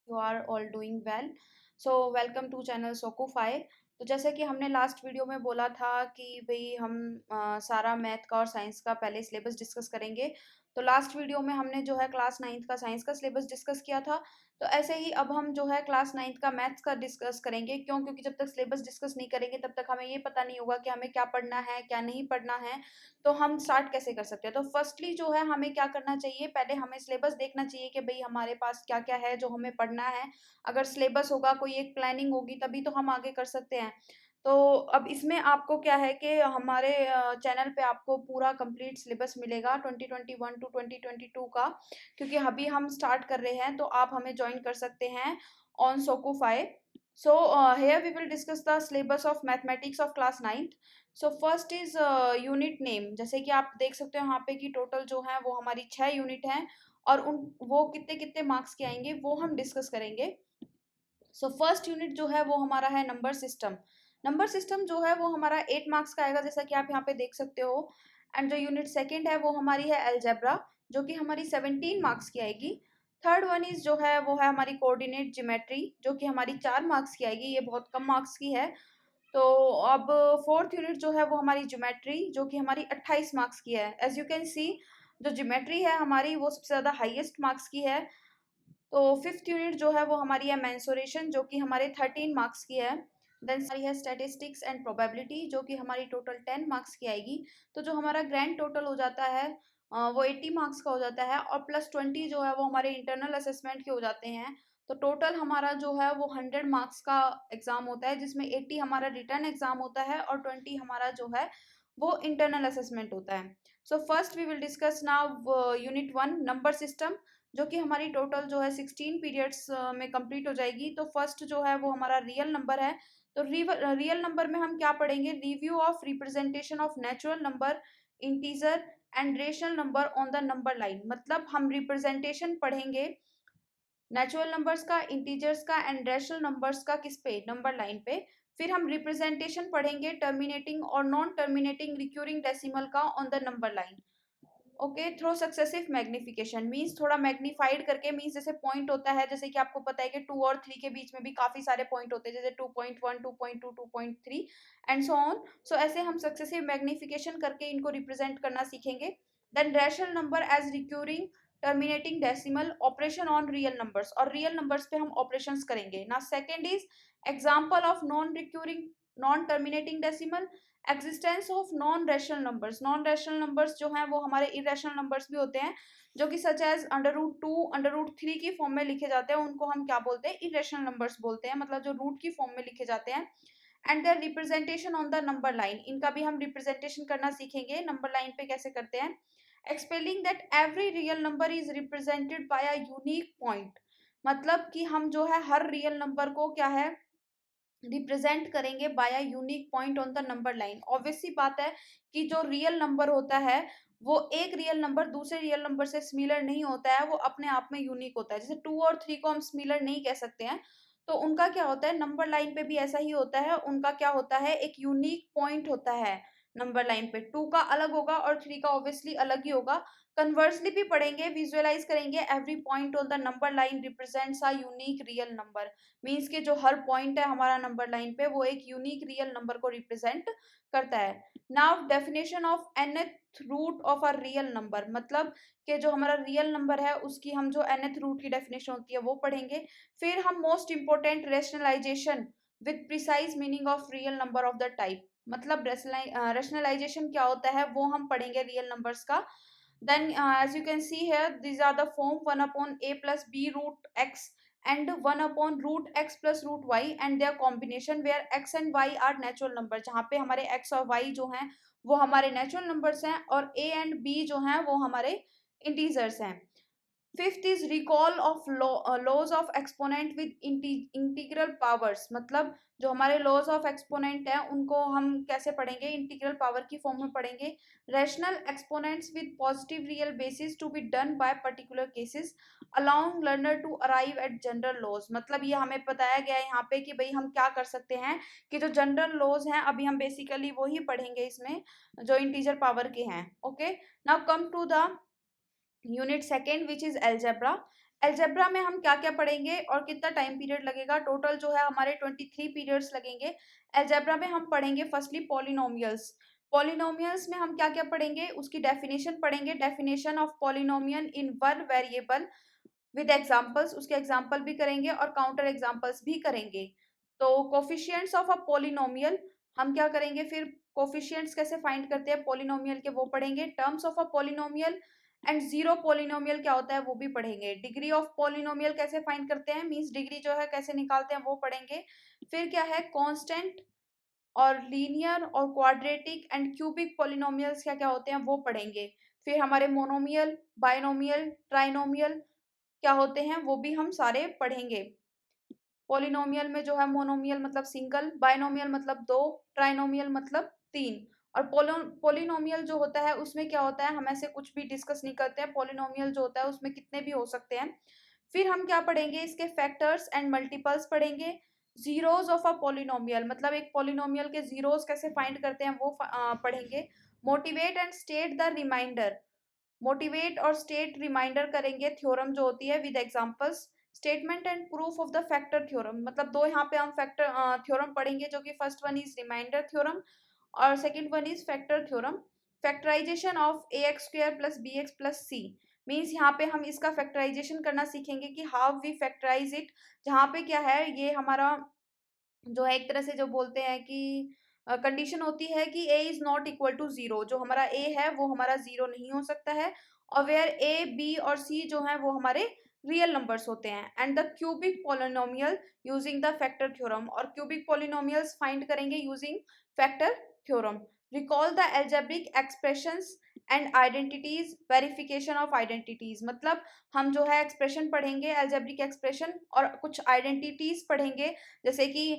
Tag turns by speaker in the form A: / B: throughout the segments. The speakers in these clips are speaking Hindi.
A: You are all doing well. So welcome to channel Sokufy. तो जैसे कि हमने लास्ट वीडियो में बोला था कि भाई हम सारा मैथ का और साइंस का पहले सिलेबस डिस्कस करेंगे। तो लास्ट वीडियो में हमने जो है क्लास नाइन्थ का साइंस का सिलेबस डिस्कस किया था। तो ऐसे ही अब हम जो है क्लास नाइन्थ का मैथ्स का डिस्कस करेंगे। क्यों? क्योंकि जब तक सिलेबस डिस्कस नहीं करेंगे तब तक हमें ये पता नहीं होगा कि हमें क्या पढ़ना है क्या नहीं पढ़ना है। तो हम स्टार्ट कैसे कर सकते हैं? तो फर्स्टली जो है हमें क्या करना चाहिए, पहले हमें सिलेबस देखना चाहिए कि भाई हमारे पास क्या क्या है जो हमें पढ़ना है। अगर सिलेबस होगा, कोई एक प्लानिंग होगी, तभी तो हम आगे कर सकते हैं। तो अब इसमें आपको क्या है कि हमारे चैनल पे आपको पूरा कंप्लीट सिलेबस मिलेगा 2021 टू 2022 का, क्योंकि अभी हम स्टार्ट कर रहे हैं। तो आप हमें ज्वाइन कर सकते हैं on सोकोफाई। So here we will discuss the syllabus of mathematics of class 9th. So first is unit name. जैसे कि आप देख सकते हो यहाँ पे कि टोटल जो है वो हमारी 6 यूनिट हैं, और उन वो कितने कितने मार्क्स के आएंगे वो हम डिस्कस करेंगे। सो फर्स्ट यूनिट जो है वो हमारा है नंबर सिस्टम। नंबर सिस्टम जो है वो हमारा 8 मार्क्स का आएगा, जैसा कि आप यहाँ पे देख सकते हो। एंड जो यूनिट सेकंड है वो हमारी है अलजेब्रा, जो कि हमारी 17 मार्क्स की आएगी। थर्ड वन इज जो है वो है हमारी कोऑर्डिनेट ज्योमेट्री, जो कि हमारी 4 मार्क्स की आएगी। ये बहुत कम मार्क्स की है। तो अब फोर्थ यूनिट जो है वो हमारी ज्योमेट्री, जो कि हमारी 28 मार्क्स की है। एज यू कैन सी, जो ज्योमेट्री है हमारी वो सबसे ज़्यादा हाईएस्ट मार्क्स की है। तो फिफ्थ यूनिट जो है वो हमारी है मेंसुरेशन, जो कि हमारे 13 मार्क्स की है। देन हमारी है स्टैटिस्टिक्स एंड प्रोबेबिलिटी, जो कि हमारी टोटल 10 मार्क्स की आएगी। तो जो हमारा ग्रैंड टोटल हो जाता है वो 80 मार्क्स का हो जाता है, और प्लस 20 जो है वो हमारे इंटरनल असेसमेंट के हो जाते हैं। तो टोटल हमारा जो है वो 100 मार्क्स का एग्जाम होता है, जिसमें 80 हमारा रिटर्न एग्जाम होता है और 20 हमारा जो है वो इंटरनल असेसमेंट होता है। So first we will discuss now unit 1 number system, जो कि हमारी टोटल जो है 16 पीरियड्स में कंप्लीट हो जाएगी। तो फर्स्ट जो है वो हमारा रियल नंबर है। तो रियल नंबर में हम क्या पढ़ेंगे? Review of representation of natural number, integer and rational number on the number line. मतलब हम रिप्रेजेंटेशन पढ़ेंगे नेचुरल नंबर्स का, इंटीजर्स का एंड रैशनल नंबर्स का, किस पे? नंबर लाइन पे। फिर हम रिप्रेजेंटेशन पढ़ेंगे टर्मिनेटिंग और नॉन टर्मिनेटिंग रिक्यूरिंग डेसिमल का on the number line. Okay, through successive magnification means थोड़ा मैग्नीफाइड करके, मीन्स जैसे पॉइंट होता है, जैसे कि आपको पता है कि 2 और 3 के बीच में भी काफी सारे पॉइंट होते हैं, जैसे 2.1 2.2 2.3 एंड सो ऑन। सो ऐसे हम सक्सेसिव मैग्निफिकेशन करके इनको रिप्रेजेंट करना सीखेंगे। Then rational number as recurring terminating decimal operation on real numbers, और रियल नंबर्स पे हम ऑपरेशंस करेंगे ना। Second is example of non recurring non terminating decimal, existence of non rational numbers. Non rational numbers जो हैं वो हमारे इरेशनल नंबर्स भी होते हैं, जो कि सच एज √2 √3 की फॉर्म में लिखे जाते हैं, उनको हम क्या बोलते हैं? इरेशनल नंबर्स बोलते हैं, मतलब जो रूट की फॉर्म में लिखे जाते हैं। And their representation on the number line, इनका भी हम रिप्रेजेंटेशन करना सीखेंगे। नंबर लाइन पे कैसे करते हैं? Expelling that every real number is represented by a unique point, मतलब कि हम जो है हर रियल नंबर को क्या है रिप्रेजेंट करेंगे by a unique point on the number line. Obvious सी बात है कि जो रियल नंबर होता है वो एक रियल नंबर दूसरे रियल नंबर से सिमिलर नहीं होता है, वो अपने आप में यूनिक होता है। जैसे 2 और 3 को हम सिमिलर नहीं कह सकते हैं, तो उनका क्या होता है? नंबर लाइन पे भी ऐसा ही होता है, उनका क्या होता है? एक यूनिक पॉइंट होता है नंबर लाइन पे। 2 का अलग होगा और 3 का ऑब्वियसली अलग ही होगा। कन्वर्सली भी पढ़ेंगे, विजुअलाइज करेंगे, every point on the number line represents a unique real number. Means के जो हर पॉइंट है हमारा नंबर लाइन पे वो एक यूनिक रियल नंबर को रिप्रेजेंट करता है। Now definition of nth root of a real number, मतलब कि जो हमारा रियल नंबर है उसकी हम जो nth रूट की डेफिनेशन होती है वो पढ़ेंगे। फिर हम most important rationalisation with precise meaning of real number of the type, मतलब रेशनलाइजेशन क्या होता है वो हम पढ़ेंगे रियल नंबर्स का। then as you can see here, these are the form 1 upon a plus b root x and 1 upon root x plus root y and their combination where x and y are natural number, जहाँ पे हमारे x और y जो हैं वो हमारे नेचुरल नंबर्स हैं, और a एंड b जो हैं वो हमारे इंटीजर्स हैं। Fifth is recall of laws of exponent with integral powers, मतलब जो हमारे लॉज ऑफ एक्सपोनेंट हैं उनको हम कैसे पढ़ेंगे? इंटीग्रल पावर की फॉर्म में पढ़ेंगे। Rational exponents with positive real basis to be done by particular cases allowing learner to arrive at general laws, मतलब ये हमें बताया गया है यहाँ पे कि भाई हम क्या कर सकते हैं कि जो जनरल लॉज हैं अभी हम बेसिकली वही पढ़ेंगे इसमें जो इंटीजर पावर के हैं। Okay, now come to the unit second which is algebra. Algebra में हम क्या क्या पढ़ेंगे और कितना टाइम पीरियड लगेगा? टोटल जो है हमारे 23 पीरियड्स लगेंगे। एल्जेब्रा में हम पढ़ेंगे फर्स्टली पॉलिनोमियल्स। पॉलिनोमियल्स में हम क्या क्या पढ़ेंगे? उसकी डेफिनेशन पढ़ेंगे, definition of polynomial in one variable with examples, उसके एग्जांपल भी करेंगे और काउंटर एग्जांपल्स भी करेंगे। तो कोफिशिएंट्स ऑफ अ पॉलिनोमियल हम क्या करेंगे? फिर कोफिशिएंट्स कैसे फाइंड करते हैं पॉलिनोमियल के, वो पढ़ेंगे। Terms of a polynomial and zero polynomial क्या होता है वो भी पढ़ेंगे। डिग्री ऑफ पॉलिनोमियल कैसे फाइंड करते हैं, मींस डिग्री जो है कैसे निकालते हैं, वो पढ़ेंगे। फिर क्या है कांस्टेंट और लीनियर और क्वाड्रेटिक एंड क्यूबिक पॉलिनोमियल्स क्या क्या होते हैं वो पढ़ेंगे। फिर हमारे मोनोमियल, बाइनोमियल, ट्राइनोमियल क्या होते हैं वो भी हम सारे पढ़ेंगे। पॉलिनोमियल में जो है मोनोमियल मतलब सिंगल, बाइनोमियल मतलब दो, ट्राइनोमियल मतलब तीन। और पॉलिनोमियल जो होता है उसमें क्या होता है, हम ऐसे कुछ भी डिस्कस नहीं करते हैं। पॉलिनोमियल जो होता है उसमें कितने भी हो सकते हैं। फिर हम क्या पढ़ेंगे? इसके फैक्टर्स एंड मल्टीपल्स पढ़ेंगे। जीरोस ऑफ अ पॉलिनोमियल मतलब एक पॉलिनोमियल के जीरोस कैसे फाइंड करते हैं वो पढ़ेंगे। Motivate and state the remainder, motivate और स्टेट रिमाइंडर करेंगे थ्योरम जो होती है with examples. Statement and proof of the factor theorem मतलब दो यहाँ पे हम फैक्टर थ्योरम पढ़ेंगे, जो कि first one is remainder theorem और second one is factor theorem. Factorization of a x square plus b x plus c, means यहाँ पे हम इसका फैक्टराइजेशन करना सीखेंगे कि हाउ वी फैक्टराइज इट। जहाँ पे क्या है, ये हमारा जो है एक तरह से जो बोलते हैं कि कंडीशन होती है कि a is not equal to zero, जो हमारा ए है वो हमारा जीरो नहीं हो सकता है। और वेयर ए बी और सी जो है वो हमारे रियल नंबर्स होते हैं। And the cubic polynomial using the factor theorem, और क्यूबिक पोलिनोमियल्स फाइंड करेंगे using factor theorem. Recall the algebraic expressions and identities, verification of identities मतलब हम जो है एक्सप्रेशन पढ़ेंगे, एल्जेब्रिक एक्सप्रेशन, और कुछ आइडेंटिटीज पढ़ेंगे, जैसे कि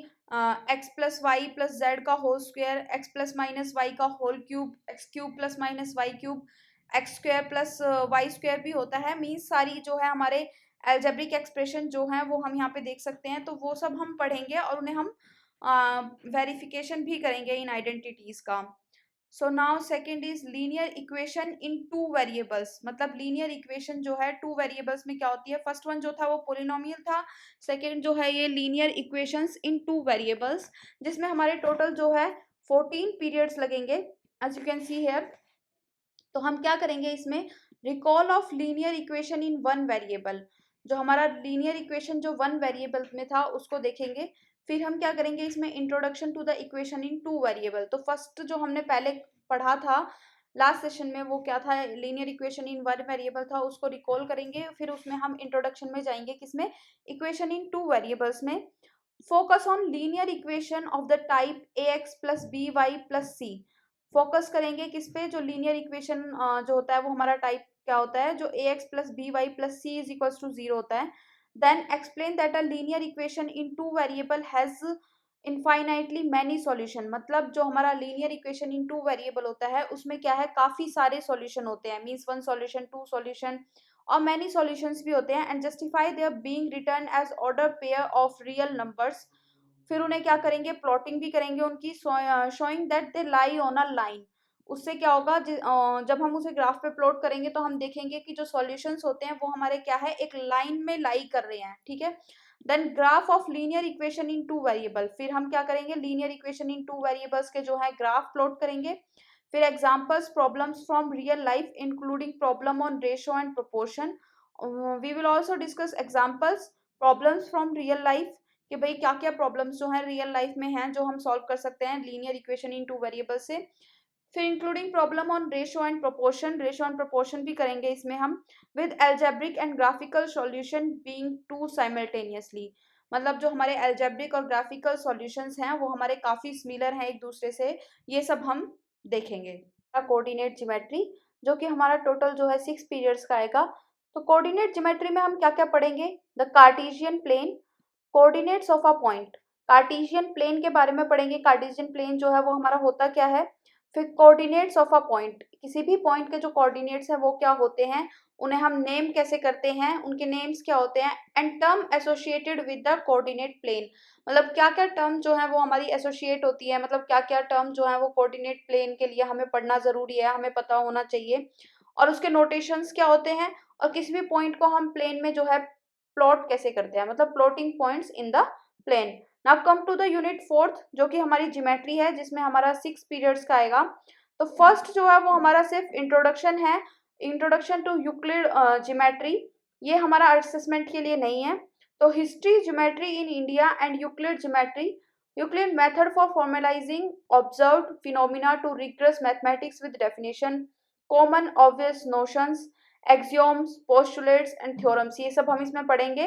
A: x plus y plus z का whole square, x plus minus y का whole cube, x cube plus minus y cube, x square plus y square भी होता है। मीन्स सारी जो है हमारे एल्जेब्रिक एक्सप्रेशन जो है वो हम यहाँ पे देख सकते हैं। तो वो सब हम पढ़ेंगे और उन्हें हम वेरिफिकेशन भी करेंगे इन आइडेंटिटीज का। So now second is linear equation in two variables मतलब लीनियर इक्वेशन जो है टू वेरिएबल्स में क्या होती है। फर्स्ट वन जो था वो पोलिनोमियल था, सेकेंड जो है ये linear equations in two variables, जिसमें हमारे टोटल जो है 14 पीरियड्स लगेंगे as you can see here. तो हम क्या करेंगे इसमें? Recall of linear equation in one variable, जो हमारा लीनियर इक्वेशन जो वन वेरिएबल में था उसको देखेंगे। फिर हम क्या करेंगे इसमें? Introduction to the equation in two variable. तो फर्स्ट जो हमने पहले पढ़ा था लास्ट सेशन में वो क्या था? Linear equation in one variable था, उसको रिकॉल करेंगे। फिर उसमें हम इंट्रोडक्शन में जाएंगे, किसमें? इक्वेशन इन टू वेरिएबल्स में। Focus on linear equation of the type a x plus b y plus c, focus करेंगे किस पे? जो लीनियर इक्वेशन जो होता है वो हमारा टाइप क्या होता है? जो a x plus b y plus c is equals to zero होता है। Then explain that a linear equation in two variable has infinitely many solution मतलब जो हमारा linear equation in two variable होता है उसमें क्या है, काफी सारे सॉल्यूशन होते हैं। Means one solution, two solution और मैनी सॉल्यूशंस भी होते हैं। And justify their being written as order pair of real numbers, फिर उन्हें क्या करेंगे? प्लॉटिंग भी करेंगे उनकी, showing that they lie on a line. उससे क्या होगा? जब हम उसे ग्राफ पे प्लॉट करेंगे तो हम देखेंगे कि जो सॉल्यूशंस होते हैं वो हमारे क्या है, एक लाइन में लाई कर रहे हैं, ठीक है। Then graph of linear equation in two variable, फिर हम क्या करेंगे? Linear equation in two variables के जो है ग्राफ प्लॉट करेंगे। फिर examples problems from real life including problem on ratio and proportion. We will also discuss examples problems from real life, कि भाई क्या क्या प्रॉब्लम्स जो है रियल लाइफ में हैं जो हम सॉल्व कर सकते हैं linear equation in two variable से। फिर including problem on ratio and proportion, ratio and proportion भी करेंगे इसमें हम, with algebraic and graphical solution being to simultaneously मतलब जो हमारे एल्जेब्रिक और ग्राफिकल सॉल्यूशंस हैं वो हमारे काफी सिमिलर हैं एक दूसरे से, ये सब हम देखेंगे। कोऑर्डिनेट ज्योमेट्री जो कि हमारा टोटल जो है 6 पीरियड्स का आएगा। तो कोऑर्डिनेट ज्योमेट्री में हम क्या क्या पढ़ेंगे? The Cartesian plane, coordinates of a point, Cartesian plane के बारे में पढ़ेंगे। कार्टेशियन प्लेन जो है वो हमारा होता क्या है। फिर कोऑर्डिनेट्स ऑफ अ पॉइंट, किसी भी पॉइंट के जो कोऑर्डिनेट्स हैं वो क्या होते हैं, उन्हें हम नेम कैसे करते हैं, उनके नेम्स क्या होते हैं। And term associated with the coordinate plane मतलब क्या क्या टर्म जो है वो हमारी एसोसिएट होती है, मतलब क्या क्या टर्म जो है वो कोऑर्डिनेट प्लेन के लिए हमें पढ़ना जरूरी है, हमें पता होना चाहिए। और उसके नोटेशंस क्या होते हैं, और किसी भी पॉइंट को हम प्लेन में जो है प्लॉट कैसे करते हैं, मतलब plotting points in the plane. Now come to the unit fourth, जो कि हमारी ज्योमेट्री है, जिसमें हमारा 6 पीरियड्स का आएगा। तो फर्स्ट जो है वो हमारा सिर्फ इंट्रोडक्शन है, इंट्रोडक्शन टू यूक्लिड ज्योमेट्री। ये हमारा असेसमेंट के लिए नहीं है। तो history, geometry in India and Euclid geometry, Euclid method for formalizing observed phenomena to rigorous mathematics with definition, common obvious notions, axioms, postulates and theorems, ये सब हम इसमें पढ़ेंगे।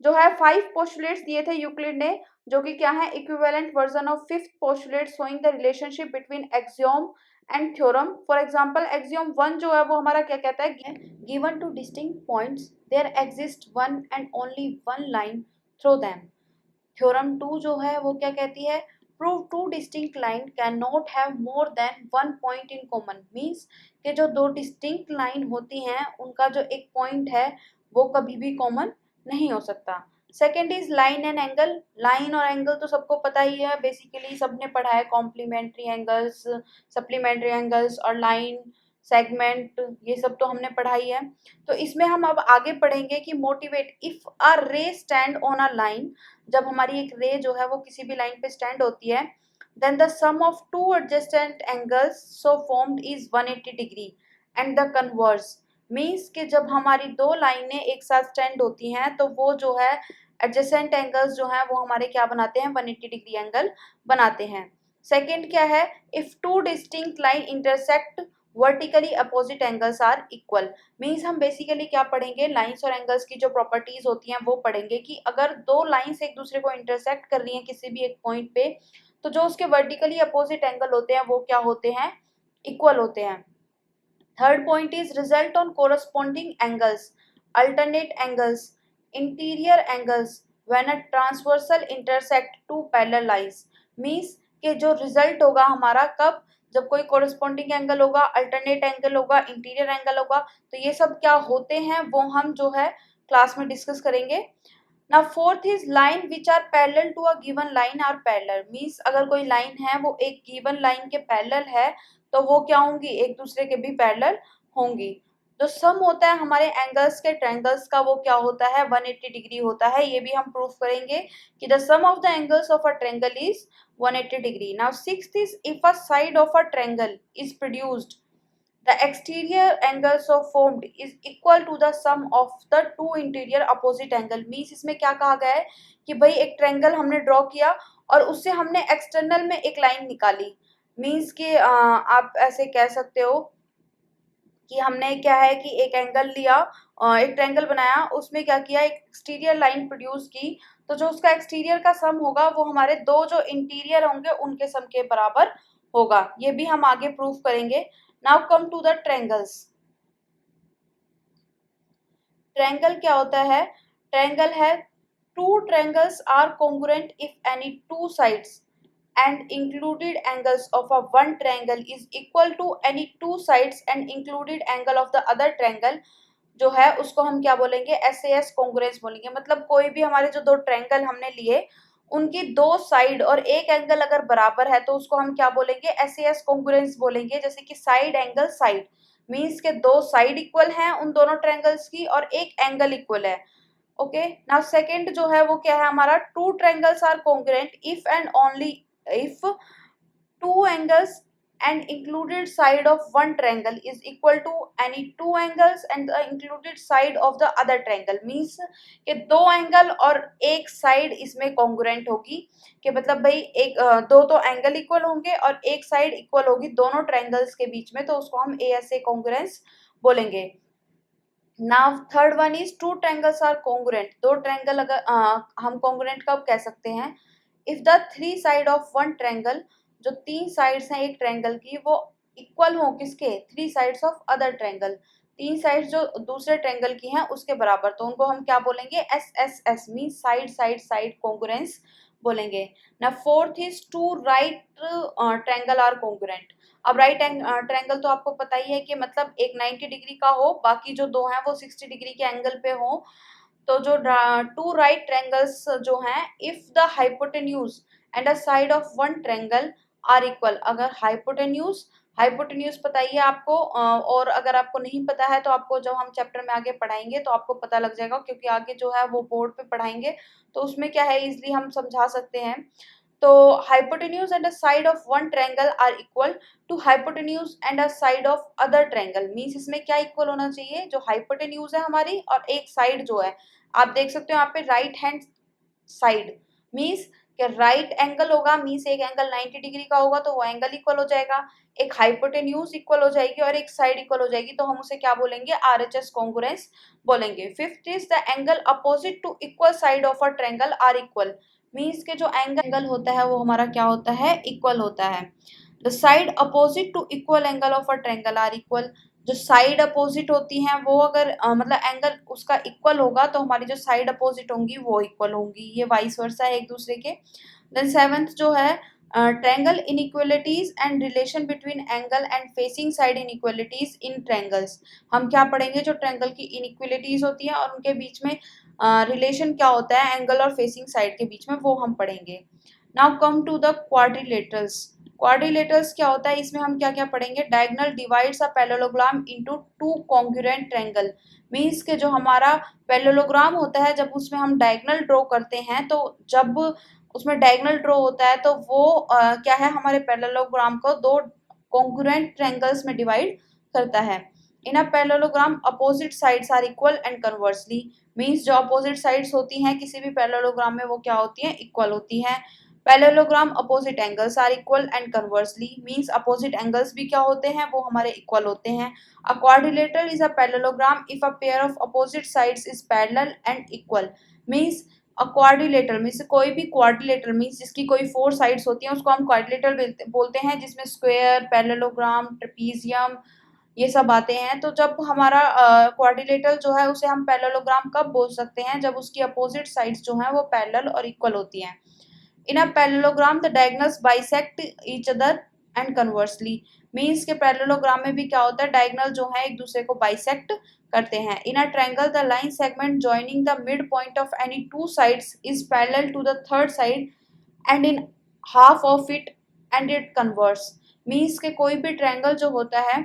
A: जो है 5 postulates दिए थे यूक्लिड ने, जो कि क्या है, equivalent version of 5th postulate showing the relationship between axiom and theorem. For example, axiom 1 जो है वो हमारा क्या कहता है, given two distinct points there exists one and only one line through them. Theorem 2 जो है वो क्या कहती है, prove to distinct line can not have more than one point in common. Means कि जो दो डिस्टिंक्ट लाइन होती हैं उनका जो एक पॉइंट है वो कभी भी कॉमन नहीं हो सकता। Second is line and angle. Line और एंगल तो सबको पता ही है, बेसिकली सबने पढ़ा है, कॉम्प्लीमेंट्री एंगल्स, सप्लीमेंट्री एंगल्स और लाइन सेगमेंट, ये सब तो हमने पढ़ा ही है। तो इसमें हम अब आगे पढ़ेंगे कि मोटिवेट, इफ अ रे स्टैंड ऑन अ लाइन, जब हमारी एक रे जो है वो किसी भी लाइन पे स्टैंड होती है, then the sum of two adjacent angles so formed is 180 degree and the converse. Means कि जब हमारी दो लाइनें एक साथ स्टैंड होती हैं तो वो जो है एडजेसेंट एंगल्स जो हैं वो हमारे क्या बनाते हैं, 180 डिग्री एंगल बनाते हैं। सेकेंड क्या है, if two distinct line intersect vertically opposite angles are equal. Means हम बेसिकली क्या पढ़ेंगे, लाइंस और एंगल्स की जो प्रॉपर्टीज होती हैं वो पढ़ेंगे कि अगर दो लाइंस एक दूसरे को इंटरसेक्ट कर रही हैं किसी भी एक पॉइंट पे, तो जो उसके वर्टिकली अपोजिट एंगल होते हैं वो क्या होते हैं, इक्वल होते हैं। Third point is result on corresponding angles, alternate angles, interior angles when a transversal intersect two parallel lines. Means कि जो रिजल्ट होगा हमारा कब, जब कोई कोरस्पॉन्डिंग एंगल होगा, अल्टरनेट एंगल होगा, इंटीरियर एंगल होगा, तो ये सब क्या होते हैं वो हम जो है क्लास में डिस्कस करेंगे। Now fourth is line which are parallel to a given line are parallel. Means अगर कोई लाइन है वो एक गिवन लाइन के पैरेलल है तो वो क्या होंगी, एक दूसरे के भी पैरेलल होंगी। जो सम होता है हमारे एंगल्स के ट्रायंगल्स का वो क्या होता है, 180 डिग्री होता है। ये भी हम प्रूफ करेंगे कि the sum of the angles of a triangle is 180 degree. Now sixth is if a side of a triangle is produced the exterior angles of formed is equal to the sum of the two interior opposite angle। Means इसमें क्या कहा गया है कि भाई एक ट्रायंगल हमने ड्रॉ किया और उससे हमने एक्सटर्नल में एक लाइन निकाली। मीन्स कि आप ऐसे कह सकते हो कि हमने क्या है कि एक एंगल लिया, एक ट्रायंगल बनाया, उसमें क्या किया, एक एक्सटीरियर लाइन प्रोड्यूस की, तो जो उसका एक्सटीरियर का सम होगा वो हमारे दो जो इंटीरियर होंगे उनके सम के बराबर होगा। ये भी हम आगे प्रूफ करेंगे। Now come to the triangles. Triangle क्या होता है, ट्रायंगल है two triangles are congruent if any two sides and included angles of a one triangle is equal to any two sides and included angle of the other triangle, जो है उसको हम क्या बोलेंगे, SAS कॉन्ग्रुएंस बोलेंगे। मतलब कोई भी हमारे जो दो ट्रायंगल हमने लिए उनकी दो साइड और एक एंगल अगर बराबर है तो उसको हम क्या बोलेंगे, SAS कॉन्ग्रुएंस बोलेंगे। जैसे कि साइड एंगल साइड, मीन्स के दो साइड इक्वल हैं उन दोनों ट्रायंगल्स की और एक एंगल इक्वल है। ओके, नाउ सेकंड जो है वो क्या है हमारा, two triangles are congruent if and only if two angles and included side of one triangle is equal to any two angles and the included side of the other triangle। means कि दो एंगल और एक साइड इसमें कॉन्ग्रुएंट होगी, कि मतलब भाई एक दो तो एंगल इक्वल होंगे और एक साइड इक्वल होगी दोनों ट्रायंगल्स के बीच में, तो उसको हम ASA कॉन्ग्रुएंस बोलेंगे। Now third one is two triangles are congruent. दो ट्रायंगल अगर हम कॉन्ग्रुएंट कब कह सकते हैं, if the three side of one triangle, जो तीन साइड्स हैं एक ट्रायंगल की वो इक्वल हो किसके, three sides of other triangle, तीन साइड्स जो दूसरे ट्रायंगल की हैं उसके बराबर, तो उनको हम क्या बोलेंगे, SSS mean side side side congruence बोलेंगे। ना fourth is two right triangle are congruent. अब राइट ट्रायंगल तो आपको पता ही है कि मतलब एक 90 डिग्री का हो, बाकी जो दो हैं वो 60 डिग्री के एंगल पे हो। तो जो टू राइट ट्रायंगल्स जो हैं, if the hypotenuse and a side of one triangle are equal, अगर हाइपोटेन्यूज हाइपोटेन्यूज पता ही है आपको, और अगर आपको नहीं पता है तो आपको जब हम चैप्टर में आगे पढ़ाएंगे तो आपको पता लग जाएगा, क्योंकि आगे जो है वो बोर्ड पे पढ़ाएंगे तो उसमें क्या है इजिली हम समझा सकते हैं। तो hypotenuse and a side of one triangle are equal to hypotenuse and a side of other triangle, means इसमें क्या इक्वल होना चाहिए, जो hypotenuse है हमारी और एक साइड जो है, आप देख सकते हो यहाँ पे राइट हैंड साइड, मीन्स कि राइट एंगल होगा, मीन्स एक एंगल 90 डिग्री का होगा तो वो एंगल इक्वल हो जाएगा, एक हाइपोटेन्यूज इक्वल हो जाएगी और एक साइड इक्वल हो जाएगी, तो हम उसे क्या बोलेंगे, आरएचएस कॉन्ग्रुएंस बोलेंगे। Fifth is the angle opposite to equal side of a triangle are equal, means के जो एंगल होता है वो हमारा क्या होता है, इक्वल होता है। The side opposite to equal angle of a triangle are equal, जो साइड अपोजिट होती हैं वो अगर मतलब एंगल उसका इक्वल होगा तो हमारी जो साइड अपोजिट होंगी वो इक्वल होंगी, ये वाइस वर्सा है एक दूसरे के। देन सेवेंथ जो है triangle inequalities and relation between angle and facing side inequalities in triangles, हम क्या पढ़ेंगे, जो ट्रायंगल की इनइक्वालिटीज होती हैं और उनके बीच में रिलेशन क्या होता है एंगल और फेसिंग साइड के बीच में, वो हम पढ़ेंगे। Now come to the quadrilaterals. Quadrilaterals क्या होता है, इसमें हम क्या क्या पढ़ेंगे, diagonal divides a parallelogram into two congruent triangle, means के जो हमारा पैरेललोग्राम होता है जब उसमें हम डायगोनल ड्रॉ करते हैं, तो जब उसमें डायगोनल ड्रॉ होता है तो वो क्या है, हमारे पैरेललोग्राम को दो कॉन्ग्रुएंट ट्रायंगल्स में डिवाइड करता है। In a parallelogram opposite sides are equal and conversely, means जो अपोजिट साइड्स होती हैं किसी भी पैरेललोग्राम में वो क्या होती हैं, इक्वल होती हैं। Parallelogram opposite angles are equal and conversely, means opposite angles भी क्या होते हैं, वो हमारे इक्वल होते हैं। A quadrilateral is a parallelogram if a pair of opposite sides is parallel and equal, means a quadrilateral means कोई भी क्वाड्रिलेटरल मीन्स जिसकी कोई 4 साइड्स होती हैं उसको हम क्वाड्रिलेटरल बोलते हैं, जिसमें स्क्वायर, पैरेललोग्राम, ट्रेपीजियम ये सब आते हैं। तो जब हमारा क्वाड्रिलेटरल जो है उसे हम पैरेललोग्राम कब बोल सकते हैं, जब उसकी अपोजिट साइड्स जो हैं वो पैरेलल और इक्वल होती हैं। In a parallelogram the diagonals bisect each other and conversely, means के पैरेललोग्राम में भी क्या होता है, डायगोनल जो है एक दूसरे को बाइसेक्ट करते हैं। In a triangle the line segment joining the mid point of any two sides is parallel to the third side and in half of it and it converse, means के कोई भी ट्रायंगल जो होता है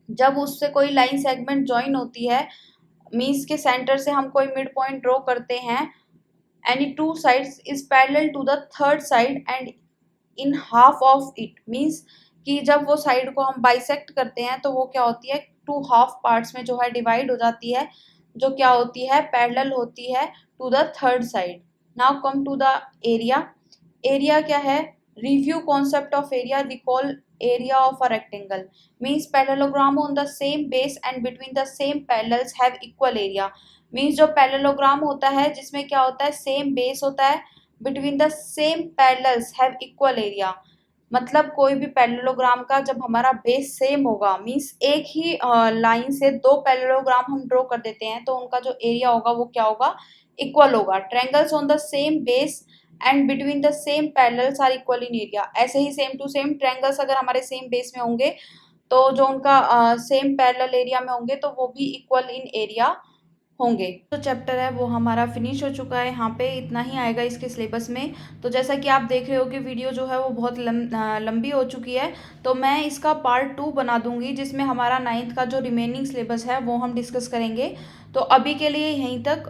A: जब उससे कोई लाइन सेगमेंट ज्वाइन होती है, मीन्स के सेंटर से हम कोई मिड पॉइंट ड्रॉ करते हैं, any two sides is parallel to the third side and in half of it, means कि जब वो साइड को हम बाइसेक्ट करते हैं तो वो क्या होती है, टू हाफ पार्ट्स में जो है डिवाइड हो जाती है, जो क्या होती है, पैरेलल होती है to the third side. Now come to the area. Area क्या है, review concept of area, recall area of a rectangle, means parallelogram on the same base and between the same parallels have equal area, means जो parallelogram होता है जिसमें क्या होता है, same base होता है, between the same parallels have equal area, मतलब कोई भी पैरेललोग्राम का जब हमारा बेस सेम होगा, मीन्स एक ही लाइन से दो पैरेललोग्राम हम ड्रॉ कर देते हैं तो उनका जो एरिया होगा वो क्या होगा, इक्वल होगा। Triangles on the same base and between the same parallels are equal in area, ऐसे ही सेम टू सेम ट्रायंगल्स अगर हमारे सेम बेस में होंगे तो जो उनका सेम पैरेलल एरिया में होंगे तो वो भी इक्वल इन एरिया होंगे। तो चैप्टर है वो हमारा फिनिश हो चुका है, यहाँ पे इतना ही आएगा इसके सिलेबस में। तो जैसा कि आप देख रहे हो कि वीडियो जो है वो बहुत लंबी हो चुकी है, तो मैं इसका पार्ट 2 बना दूंगी जिसमें हमारा 9th का जो रिमेनिंग सिलेबस है वो हम डिस्कस करेंगे। तो अभी के लिए यहीं तक,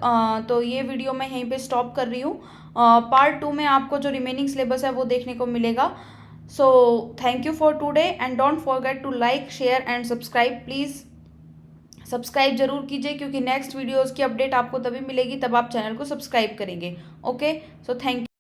A: तो ये वीडियो मैं यहीं पे स्टॉप कर रही हूँ। पार्ट 2 में आपको जो रिमेनिंग सिलेबस है वो देखने को मिलेगा। So thank you for today and don't forget to like, share and subscribe. Please subscribe जरूर कीजिए, क्योंकि नेक्स्ट वीडियोज़ की अपडेट आपको तभी मिलेगी तब आप चैनल को सब्सक्राइब करेंगे। Okay, so thank you.